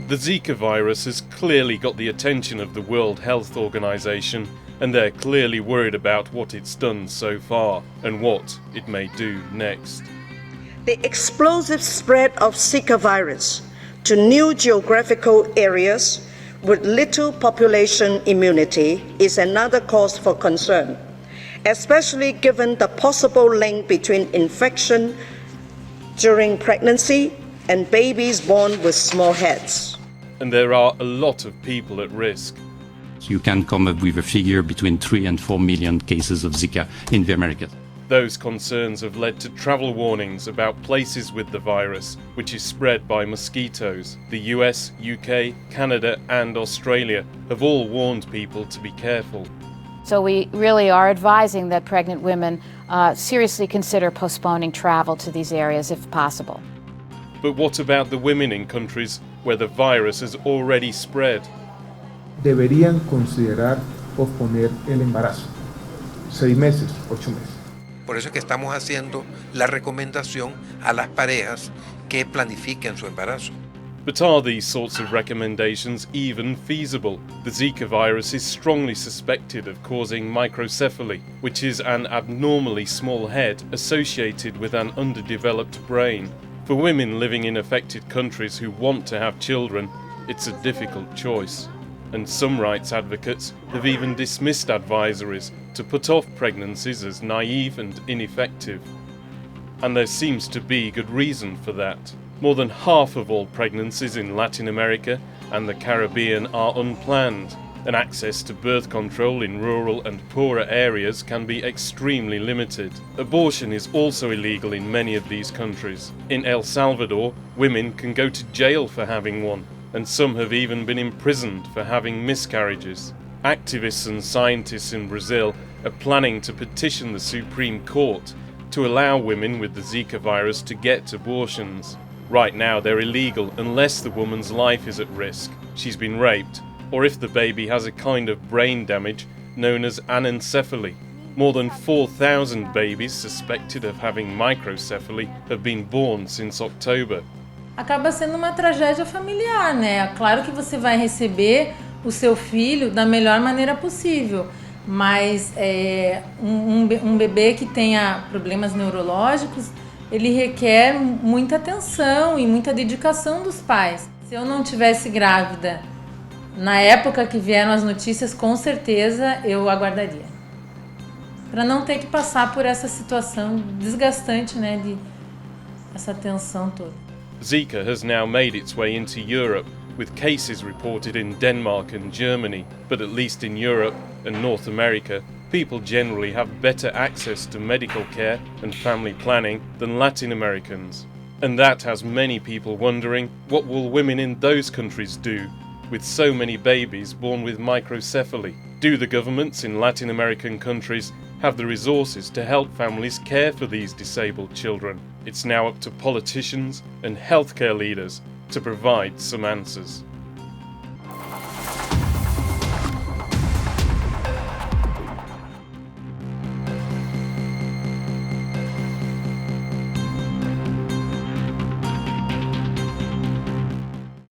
The Zika virus has clearly got the attention of the World Health Organization, and they're clearly worried about what it's done so far and what it may do next. The explosive spread of Zika virus to new geographical areas with little population immunity is another cause for concern, especially given the possible link between infection during pregnancy and babies born with small heads. And there are a lot of people at risk. You can come up with a figure between 3 and 4 million cases of Zika in the Americas. Those concerns have led to travel warnings about places with the virus, which is spread by mosquitoes. The US, UK, Canada and Australia have all warned people to be careful. So we really are advising that pregnant women seriously consider postponing travel to these areas if possible. But what about the women in countries where the virus has already spread? Deberían considerar posponer el embarazo. 6 meses, 8 meses. Por eso es que estamos haciendo la recomendación a las parejas que planifiquen su embarazo. But are these sorts of recommendations even feasible? The Zika virus is strongly suspected of causing microcephaly, which is an abnormally small head associated with an underdeveloped brain. For women living in affected countries who want to have children, it's a difficult choice. And some rights advocates have even dismissed advisories to put off pregnancies as naive and ineffective. And there seems to be good reason for that. More than half of all pregnancies in Latin America and the Caribbean are unplanned, and access to birth control in rural and poorer areas can be extremely limited. Abortion is also illegal in many of these countries. In El Salvador, women can go to jail for having one, and some have even been imprisoned for having miscarriages. Activists and scientists in Brazil are planning to petition the Supreme Court to allow women with the Zika virus to get abortions. Right now they're illegal unless the woman's life is at risk, she's been raped, or if the baby has a kind of brain damage known as anencephaly. More than 4,000 babies suspected of having microcephaly have been born since October. Acaba sendo uma tragédia familiar, né? Claro que você vai receber o seu filho da melhor maneira possível, mas um bebê que tenha problemas neurológicos, ele requer muita atenção e muita dedicação dos pais. Se eu não tivesse grávida na época que vieram as notícias, com certeza eu aguardaria. Para não ter que passar por essa situação desgastante, né, de essa tensão toda. Zika has now made its way into Europe, with cases reported in Denmark and Germany. But at least in Europe and North America, people generally have better access to medical care and family planning than Latin Americans. And that has many people wondering, what will women in those countries do with so many babies born with microcephaly? Do the governments in Latin American countries have the resources to help families care for these disabled children? It's now up to politicians and healthcare leaders to provide some answers.